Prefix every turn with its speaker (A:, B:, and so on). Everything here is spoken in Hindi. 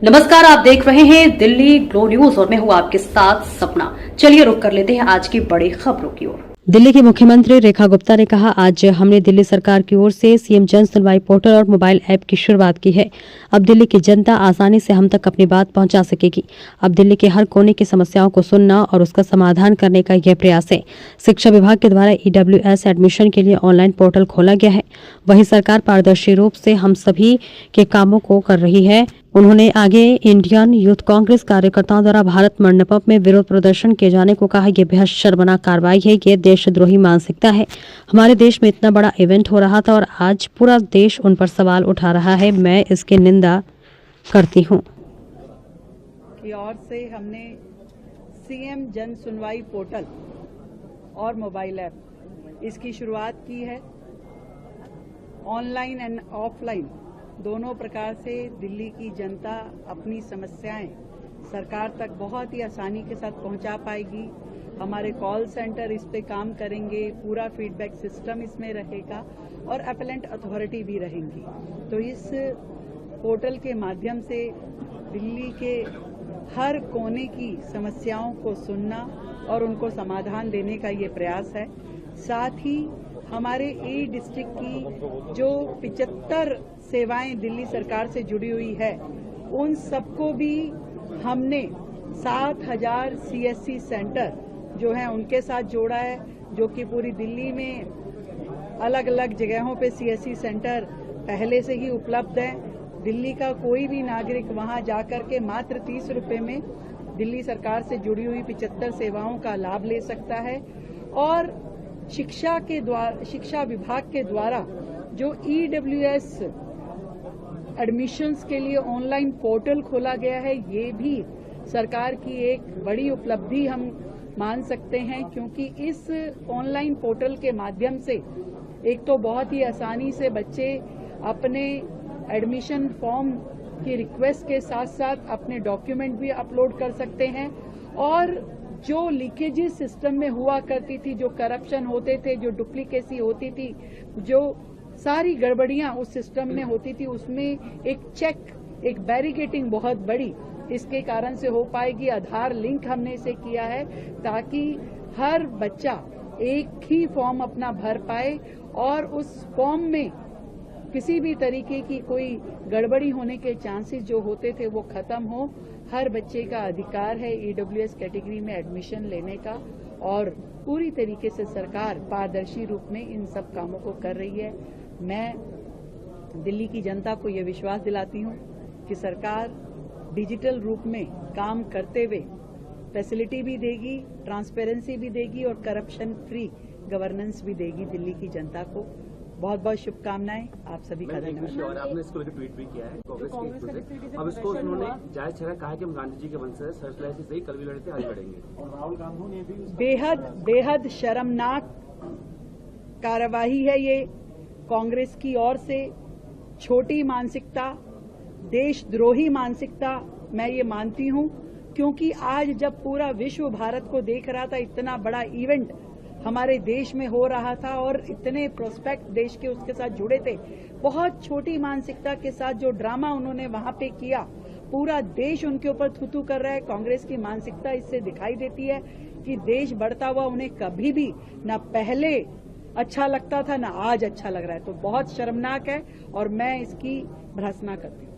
A: नमस्कार, आप देख रहे हैं दिल्ली ग्लो न्यूज और मैं हूं आपके साथ सपना। चलिए रुक कर लेते हैं आज की बड़ी खबरों की ओर। दिल्ली की मुख्यमंत्री रेखा गुप्ता ने कहा, आज हमने दिल्ली सरकार की ओर से सीएम जन सुनवाई पोर्टल और मोबाइल ऐप की शुरुआत की है। अब दिल्ली की जनता आसानी से हम तक अपनी बात पहुंचा सकेगी। अब दिल्ली के हर कोने की समस्याओं को सुनना और उसका समाधान करने का यह प्रयास है। शिक्षा विभाग के द्वारा EWS एडमिशन के लिए ऑनलाइन पोर्टल खोला गया है। वहीं सरकार पारदर्शी रूप से हम सभी के कामों को कर रही है। उन्होंने आगे इंडियन यूथ कांग्रेस कार्यकर्ताओं द्वारा भारत मंडपम में विरोध प्रदर्शन किए जाने को कहा, यह बेहद शर्मनाक कार्रवाई है, ये देशद्रोही मानसिकता है। हमारे देश में इतना बड़ा इवेंट हो रहा था और आज पूरा देश उन पर सवाल उठा रहा है। मैं इसकी निंदा करती हूँ।
B: की ओर से हमने सीएम जन सुनवाई पोर्टल और मोबाइल ऐप इसकी शुरुआत की है। ऑनलाइन एंड ऑफलाइन दोनों प्रकार से दिल्ली की जनता अपनी समस्याएं सरकार तक बहुत ही आसानी के साथ पहुंचा पाएगी। हमारे कॉल सेंटर इस पे काम करेंगे, पूरा फीडबैक सिस्टम इसमें रहेगा और अपीलेंट अथॉरिटी भी रहेंगी। तो इस पोर्टल के माध्यम से दिल्ली के हर कोने की समस्याओं को सुनना और उनको समाधान देने का ये प्रयास है। साथ ही हमारे डिस्ट्रिक्ट की जो 75 सेवाएं दिल्ली सरकार से जुड़ी हुई है, उन सबको भी हमने 7000 CSC सेंटर जो हैं उनके साथ जोड़ा है, जो कि पूरी दिल्ली में अलग अलग जगहों पे CSC सेंटर पहले से ही उपलब्ध हैं। दिल्ली का कोई भी नागरिक वहां जाकर के मात्र 30 रुपए में दिल्ली सरकार से जुड़ी हुई 75 सेवाओं का लाभ ले सकता है। और शिक्षा विभाग के द्वारा जो EWS एडमिशन्स के लिए ऑनलाइन पोर्टल खोला गया है, ये भी सरकार की एक बड़ी उपलब्धि हम मान सकते हैं, क्योंकि इस ऑनलाइन पोर्टल के माध्यम से एक तो बहुत ही आसानी से बच्चे अपने एडमिशन फॉर्म की रिक्वेस्ट के साथ साथ अपने डॉक्यूमेंट भी अपलोड कर सकते हैं। और जो लीकेजेस सिस्टम में हुआ करती थी, जो करप्शन होते थे, जो डुप्लीकेसी होती थी, जो सारी गड़बड़ियां उस सिस्टम में होती थी, उसमें एक बैरिकेडिंग बहुत बड़ी इसके कारण से हो पाएगी। आधार लिंक हमने इसे किया है ताकि हर बच्चा एक ही फॉर्म अपना भर पाए और उस फॉर्म में किसी भी तरीके की कोई गड़बड़ी होने के चांसेस जो होते थे वो खत्म हो। हर बच्चे का अधिकार है EWS कैटेगरी में एडमिशन लेने का और पूरी तरीके से सरकार पारदर्शी रूप में इन सब कामों को कर रही है। मैं दिल्ली की जनता को ये विश्वास दिलाती हूँ कि सरकार डिजिटल रूप में काम करते हुए फैसिलिटी भी देगी, ट्रांसपेरेंसी भी देगी और करप्शन फ्री गवर्नेंस भी देगी दिल्ली की जनता को। बहुत बहुत शुभकामनाएं आप सभी का धन्यवाद।
C: आपने इसको लेकर ट्वीट भी किया है कांग्रेस के। अब इसको उन्होंने जायज ठहरा, कहा कि हम गांधी जी के वंश से सर्वसुलभ से सही, कल भी लड़ते आज लड़ेंगे। और राहुल गांधी ने भी
B: बेहद शर्मनाक कार्रवाई है ये कांग्रेस की ओर से। छोटी मानसिकता, देशद्रोही मानसिकता मैं ये मानती हूं, क्योंकि आज जब पूरा विश्व भारत को देख रहा था, इतना बड़ा इवेंट हमारे देश में हो रहा था और इतने प्रोस्पेक्ट देश के उसके साथ जुड़े थे, बहुत छोटी मानसिकता के साथ जो ड्रामा उन्होंने वहां पे किया, पूरा देश उनके ऊपर थूथू कर रहा है। कांग्रेस की मानसिकता इससे दिखाई देती है कि देश बढ़ता हुआ उन्हें कभी भी ना पहले अच्छा लगता था ना आज अच्छा लग रहा है। तो बहुत शर्मनाक है और मैं इसकी भर्त्सना करती हूँ।